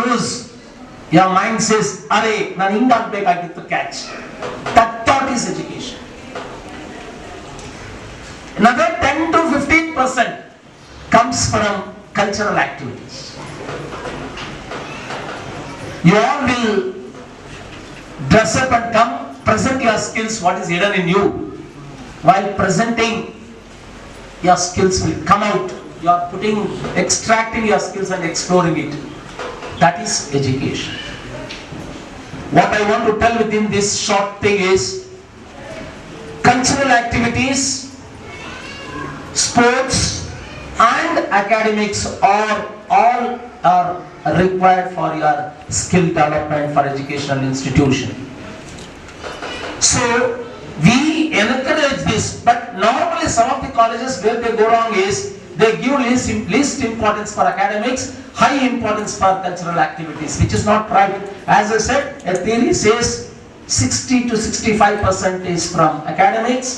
lose, your mind says, "Arey, ನಾನು ಹಿಂಗ್ ಆಗ್ಬೇಕಾಗಿತ್ತು catch." That thought is education. Another 10 to 15% comes from cultural activities. You all will dress up and come, present your skills, what is hidden in you. While presenting, your skills will come out. You are extracting your skills and exploring it. That is education. What I want to tell within this short thing is, cultural activities, sports and academics all are required for your skill development for educational institution. So we encourage this, but normally some of the colleges where they go wrong is they give least importance for academics, high importance for cultural activities, which is not right. As I said, a theory says 60 to 65% is from academics.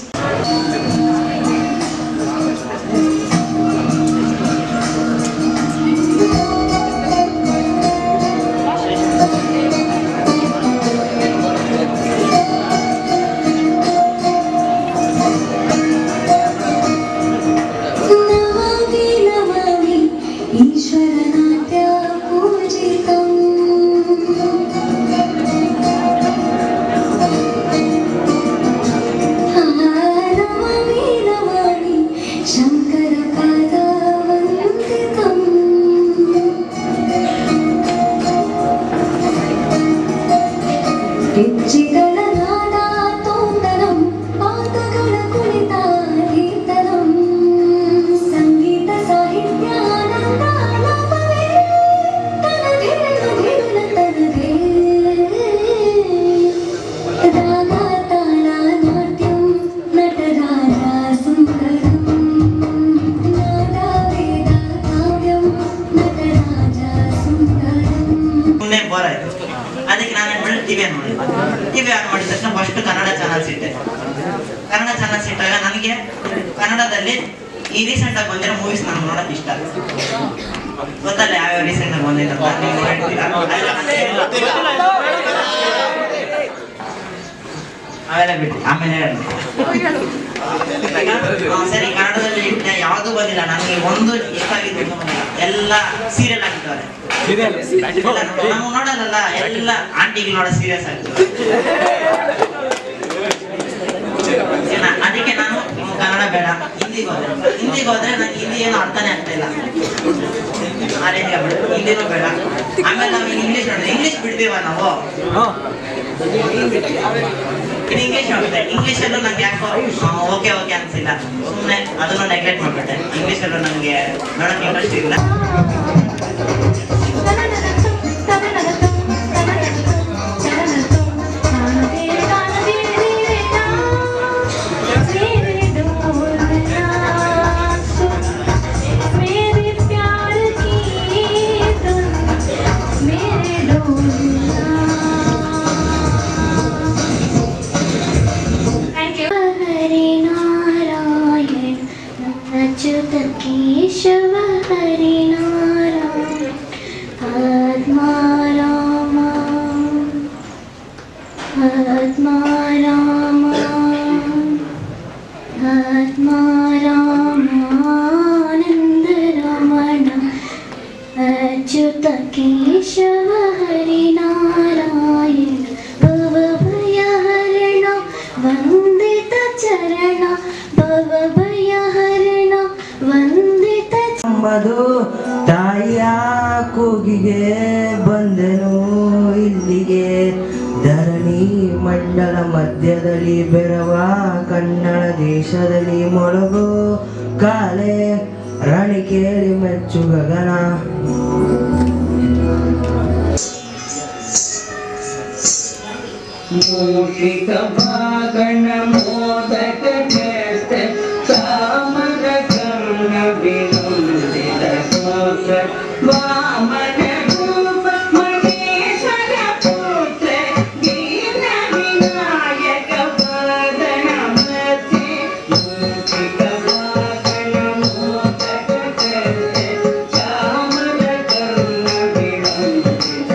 ಅದಕ್ಕೆ ನಾನೇನು ಮಾಡಿ TV on ಮಾಡಿದ ತಕ್ಷಣ first Kannada channels ಇಟ್ಟೆ. Kannada channels ಇಟ್ಟಾಗ ನನಗೆ ಕನ್ನಡದಲ್ಲಿ ಈ ರೀಸೆಂಟ್ ಆಗಿ ಬಂದಿರೋ ಮೂವೀಸ್ ನನಗೆ ನೋಡೋಕೆ ಇಷ್ಟ. ಗೊತ್ತಲ್ಲ ಯಾವ್ಯಾವ ರೀಸೆಂಟ್ ಆಗಿ ಬಂದಿಲ್ಲ ಅವೆಲ್ಲ ಬಿಟ್ಟು ಆಮೇಲೆ ಸರಿ. ಕನ್ನಡದಲ್ಲಿ ಯಾವ್ದು ಬಂದಿಲ್ಲ ನನಗೆ, ಒಂದು ಇಷ್ಟ ಆಗಿದ್ದು ಎಲ್ಲ ಸೀರಿಯಲ್ ಆಗಿದ್ದವ್ರೆ. ನಾವು ನೋಡಲ್ಲ, ಎಲ್ಲ ಆಂಟಿಗಳು ನೋಡೋ ಸೀರಿಯಸ್ ಆಗ್ತದೆ. ಅದಕ್ಕೆ ನಾನು ಕನ್ನಡ ಬೇಡ, ಹಿಂದಿಗೆ ಹೋದ್ರೆ ನಂಗೆ ಹಿಂದಿ ಏನು ಅರ್ಥನೇ ಆಗ್ತಾ ಇಲ್ಲ. ಆ ರೇಂಜ್ಗೆ ಬಿಡು, ಹಿಂದಿನೂ ಬೇಡ. ಆಮೇಲೆ ನಾವು ಇಂಗ್ಲೀಷ್ ನೋಡಿದ್ರೆ ಇಂಗ್ಲೀಷ್ ಬಿಡ್ತೀವ ನಾವು, ಇಂಗ್ಲೀಷ್ ಹೋಗುತ್ತೆ. ಇಂಗ್ಲೀಷಲ್ಲೂ ನಂಗೆ ಯಾಕೋ ಓಕೆ ಅನ್ಸಿಲ್ಲ, ಸುಮ್ಮನೆ ಅದನ್ನು ನೆಗ್ಲೆಕ್ಟ್ ಮಾಡ್ಬಿಟ್ಟೆ. ಇಂಗ್ಲೀಷಲ್ಲೂ ನನಗೆ ನೋಡೋಕೆ ಇಂಟ್ರೆಸ್ಟ್ ಇಲ್ಲ. केशव हरि नारायण आत्मा राम आनंद रमण अच्युत केशव हरि नारायण भवभय हरण वंदित चरण भवभय हरण ವಂದಿತ ಎಂಬುದು ತಾಯಿಯ ಕೂಗಿಗೆ ಬಂದೆನು ಇಲ್ಲಿಗೆ. ಧರಣಿ ಮಂಡಲ ಮಧ್ಯದಲ್ಲಿ ಬೆರವ ಕನ್ನಡ ದೇಶದಲ್ಲಿ ಮೊಳಗು ಕಾಲೆ ರಾಣಿ ಕೇಳಿ ಮೆಚ್ಚು ಗಗನ. ಮೂಷಿಕ ಭಾಗಣ ಮೋದಕ ವಾಮನ ರೂಪ ಮಹೇಶ್ವರ ಪುತ್ರ ದೀನ ವಿನಾಯಕ ವದನ ಮಧ್ಯೆ ಮೂಷಿಕ ವಾಹನ ಮೋದಕ ಚಾಮರ ಕರ್ಣ ವಿಳಂಬಿತ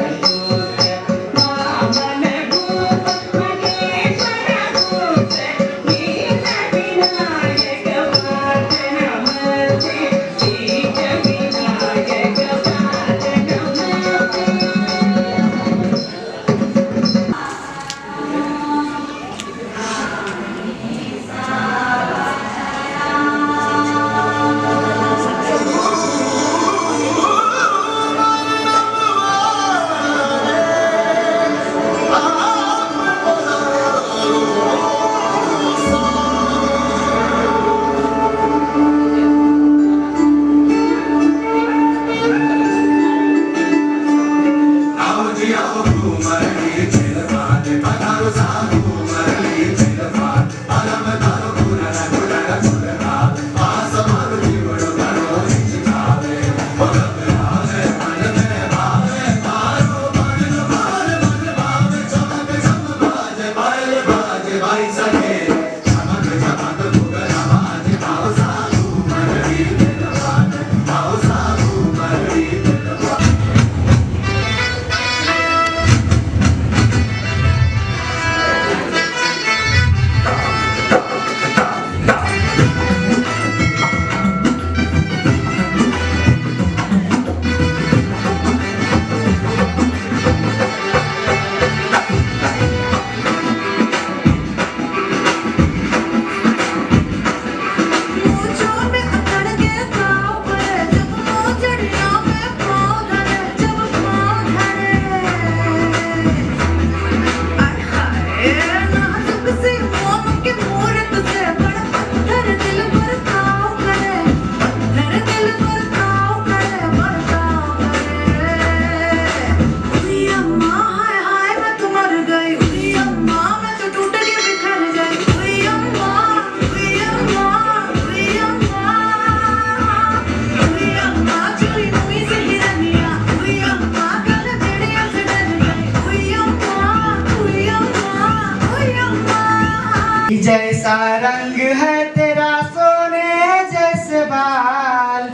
जैसा रंग है तेरा सोने जैसे बाल,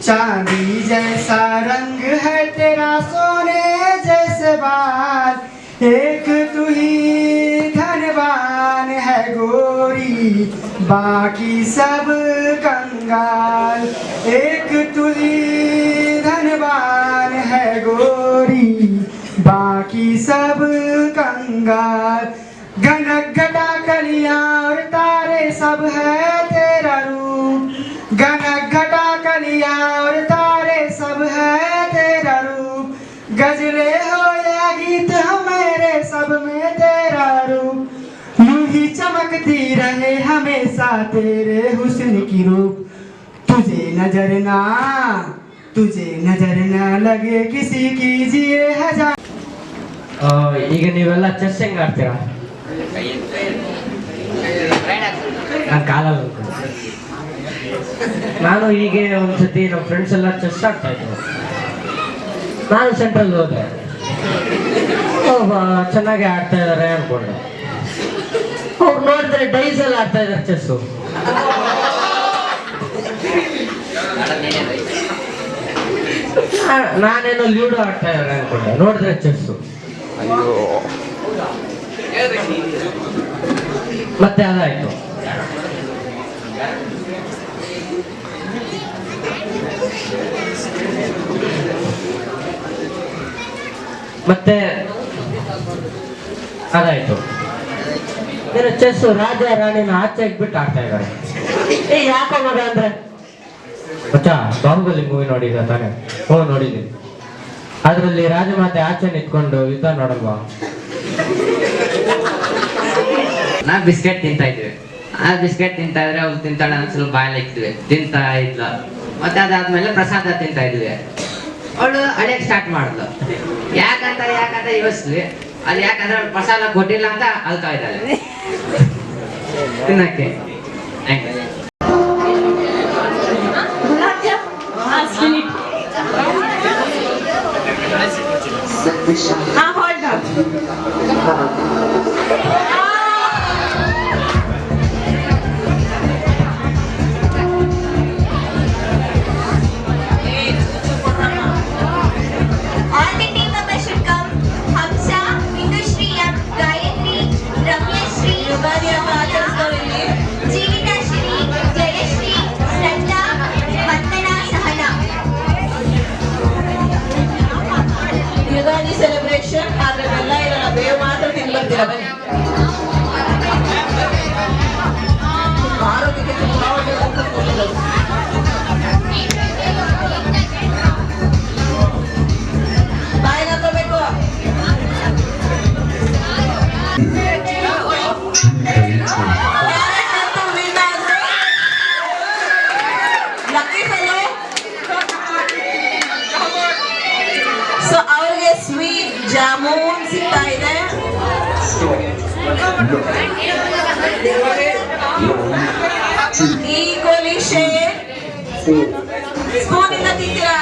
चांदी जैसा रंग है तेरा सोने जैसे बाल, एक तू ही धनवान है गोरी बाकी सब कंगाल, एक तू ही धनवान है गोरी बाकी सब कंगाल, गनक घटा कलियां और तारे सब है तेरा रूप, गनक घटा कलियां और तारे सब है तेरा रूप, गजरे हो या गीत हो मेरे सब में तेरा रूप, यूं ही चमकती रहे हमेशा तेरे हुस्न की रूप, तुझे नजर ना लगे किसी की जिए हजार. ಈಗ ನೀವೆಲ್ಲ ಚೆಸ್ ಹೆಂಗ್ ಆಡ್ತೀರಾ? ನಾನು ಕಾಲಲ್ಲಿ ನಾನು ಹೀಗೆ ಒಂದ್ಸತಿ ನಮ್ಮ ಫ್ರೆಂಡ್ಸ್ ಎಲ್ಲ ಚೆಸ್ ಆಡ್ತಾ ಇದ್ರು. ನಾನು ಸೆಂಟ್ರಲ್ ಹೋದೆ, ಚೆನ್ನಾಗಿ ಆಡ್ತಾ ಇದಾರೆ ಅನ್ಕೊಂಡೆ. ಅವ್ರು ನೋಡಿದ್ರೆ ಡೈಸ್ ಎಲ್ಲ ಆಡ್ತಾ ಇದಾರೆ ಚೆಸ್ಸು. ನಾನೇನೋ ಲೂಡೋ ಆಡ್ತಾ ಇದಾರೆ ಅನ್ಕೊಂಡೆ, ನೋಡಿದ್ರೆ ಚೆಸ್ಸು. ಮತ್ತೆ ಅದಾಯ್ತು. ಮತ್ತೆ ಅದಾಯ್ತು. ಏನು ಚೆಸ್ ರಾಜ ರಾಣಿನ ಆಚೆ ಇಟ್ಬಿಟ್ಟು ಆಡ್ತಾ ಇದ್ದಾರೆ. ಯಾಕೋ ಮಗ ಅಂದ್ರೆ ಮಚ್ಚಾ ಬಾಹುಬಲಿ ಮೂವಿ ನೋಡಿದ ತಾನೆ? ಹ್ಞೂ ನೋಡಿದ್ದೀನಿ. ಅದರಲ್ಲಿ ರಾಜಮಾತೆ ಆಚೆ ನಿಂತ್ಕೊಂಡು ಯುದ್ಧ ನೋಡಲ್ವಾ? ನಾ ಬಿಸ್ಕೆಟ್ ತಿಂತಾ ಇದ್ವಿ. ಆ ಬಿಸ್ಕೆಟ್ ತಿಂತಾ ಇದ್ರೆ ಅವ್ರು ತಿಂತಾಳೆ ಅಂತ ಸ್ವಲ್ಪ ಬಾಯಲ್ಲಿ ಇಕ್ತಿವಿ, ತಿಂತಾ ಇದ್ಲು. ಮತ್ತೆ ಅದಾದ್ಮೇಲೆ ಪ್ರಸಾದ ತಿಂತಾ ಇದ್ವಿ. ಅವಳು ಅಳಿಯಕ್ ಸ್ಟಾರ್ಟ್ ಮಾಡಿದ್ಲು. ಯಾಕಂತ ಯೋಚಿಸ್ವಿ. ಅದು ಯಾಕಂದ್ರೆ ಅವ್ಳು ಪ್ರಸಾದ ಕೊಟ್ಟಿಲ್ಲ ಅಂತ ಅಳ್ತಾ ಇದ್ದಾಳೆ ತಿನ್ನಕ್ಕೆ. hold up. All the team members should come. Hamsa, Industry, Gayatri, Ramyashri, Jeevita Shri, Jayashri, Sranda, Vandana, Sahana. Ugadi celebration ಆದ್ರೆ ಎಲ್ಲ ಇರಲ್ಲ, ಬೇವು ಮಾತ್ರ ತಿಂದು ಬರ್ತೀರಾ ಬನ್ನಿ. ಆರೋಗ್ಯಕ್ಕೆ ತುಂಬಾ ಒಳ್ಳೆಯದಂತ ಗೊತ್ತಿರೋದು. ಬಾಯಿಗೆ ಹಾಕೋಬೇಕು. Lucky fellow. ಸೊ ಅವ್ರಿಗೆ ಸ್ವೀಟ್ ಜಾಮೂನ್ ಸಿಗ್ತಾ ಇದೆ. ಈ ಗೋಲಿ ಶೇರ್ ಸ್ಪೂನ್ ಇಂದ ತಿಂತೀರಾ?